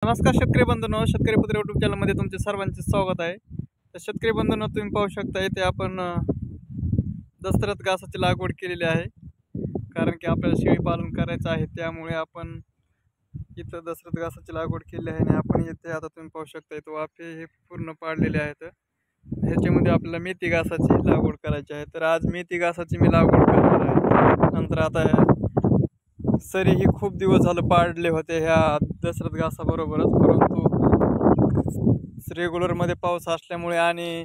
नमस्कार शेतकरी बंधूंनो, शेतकरी पुत्र यूट्यूब चॅनलमध्ये तुमचे सर्वांचे स्वागत आहे। तर शेतकरी बंधूंनो, तुम्ही पाहू शकता इथे आपण दशरथ घासाची लागवड केलेली आहे, कारण की आपल्याला शेळी पालन करायचं आहे। त्यामुळे आपण इथं दशरथ घासाची लागवड केली आहे आणि आपण इथे आता तुम्ही पाहू शकता इथं वाफे हे पूर्ण पाडलेले आहेत। ह्याच्यामध्ये आपल्याला मेथी घासाची लागवड करायची आहे। तर आज मेथी घासाची मी लागवड करणार आहे। नंतर आता सरी ही खूप दिवस झालं पाडले होते ह्या दशरथ घासाबरोबरच, परंतु रेग्युलरमध्ये पाऊस असल्यामुळे आणि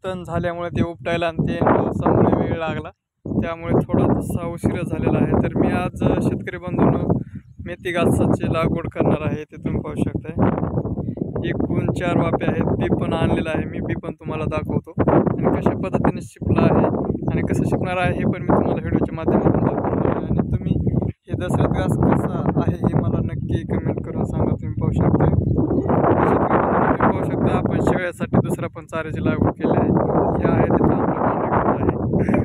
तण झाल्यामुळे ते उपटायला आणि ते पावसामुळे वेळ लागला, त्यामुळे थोडासा उशीर झालेला आहे। तर मी आज शेतकरी बंधूंनो मेथी घासाची लागवड करणार आहे। ते तुम्ही पाहू शकताय एकूण 4 वाफे आहेत। बी पण आणलेलं आहे मी, बी पण तुम्हाला दाखवतो आणि कशा पद्धतीने शिपला आहे आणि कसं शिपणार आहे हे पण मी तुम्हाला व्हिडिओच्या माध्यमातून दाखवणार आहे। आणि तुम्ही हे दशरथ घास कसा आहे हे मला नक्की कमेंट करून सांगा। तुम्ही पाहू शकता आपण शेळ्यासाठी दुसरा पण चाऱ्याची लागवड केली आहे। हे आहे तिथं आपलं कांडे गवत आहे,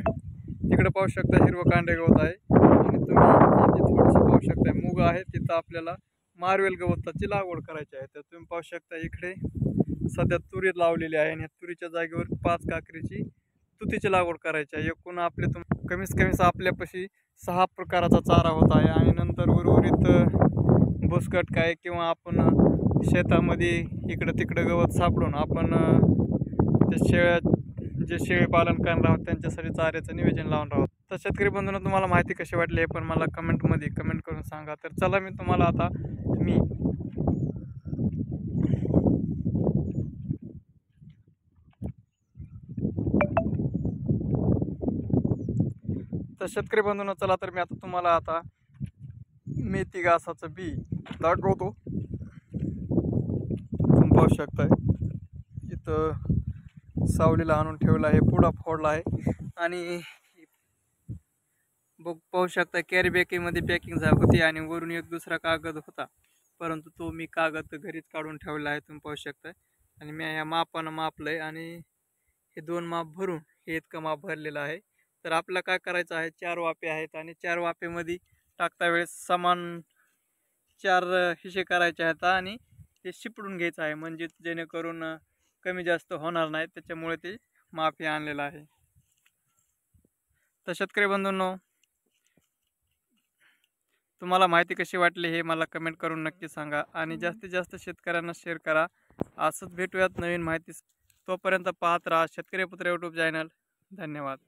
तिकडे पाहू शकता हिरवं कांडे गवत आहे आणि तुम्ही इथे थोडंसं पाहू शकता मूग आहे, तिथं आपल्याला मारवेल गवताची लागवड करायची आहे। तर तुम्ही पाहू शकता इकडे सध्या तुरी लावलेली आहे आणि ह्या तुरीच्या जागेवर 5 काकडीची तुतीची लागवड करायची आहे। एकूण आपले कमीत कमी आपल्यापाशी 6 प्रकारचा चारा होत आहे आणि नंतर उर्वरित बुसकट काय किंवा आपण शेतामध्ये इकडं तिकडं गवत सापडून आपण त्या जे शेळी पालन करणार आहोत त्यांच्यासाठी चाऱ्याचं नियोजन लावून आहोत। तर शेतकरी बंधूंनो, तुम्हाला माहिती कशी वाटली हे पण मला कमेंटमध्ये कमेंट करून सांगा। तर चला मी तुम्हाला आता शेतकरी बंधूंनो, चला तर मी आता तुम्हाला मेथी घासाचं बी दाखवतो। तुम्ही पाहू शकताय इथं सावलीला आणून ठेवलं आहे, पुडा फोडला आहे आणि पाहू शकता कॅरी बॅगेमध्ये पॅकिंग होती आणि वरून एक दुसरा कागद होता, परंतु तो मी कागद घरीच काढून ठेवला आहे। तुम्ही पाहू शकताय आणि मी ह्या मापानं मापलंय आणि हे 2 माप भरून हे इतकं माप भरलेलं आहे। तर आपल्याला काय करायचं आहे, 4 वाफे आहेत आणि 4 वाफेमध्ये टाकता वेळेस समान 4 हिस्से करायचे आहेत आणि ते शिपडून घ्यायचं आहे, म्हणजे जेणेकरून कमी जास्त होणार नाही, त्याच्यामुळे ते माप हे आणलेलं आहे। तर शेतकरी बंधूंनो, तुम्हाला माहिती कशी वाटली हे मला कमेंट करून नक्की सांगा आणि जास्तीत जास्त शेतकऱ्यांना शेअर करा। असंच भेटूयात नवीन माहिती, तोपर्यंत पाहत राहा शेतकरी पुत्र यूट्यूब चॅनल। धन्यवाद।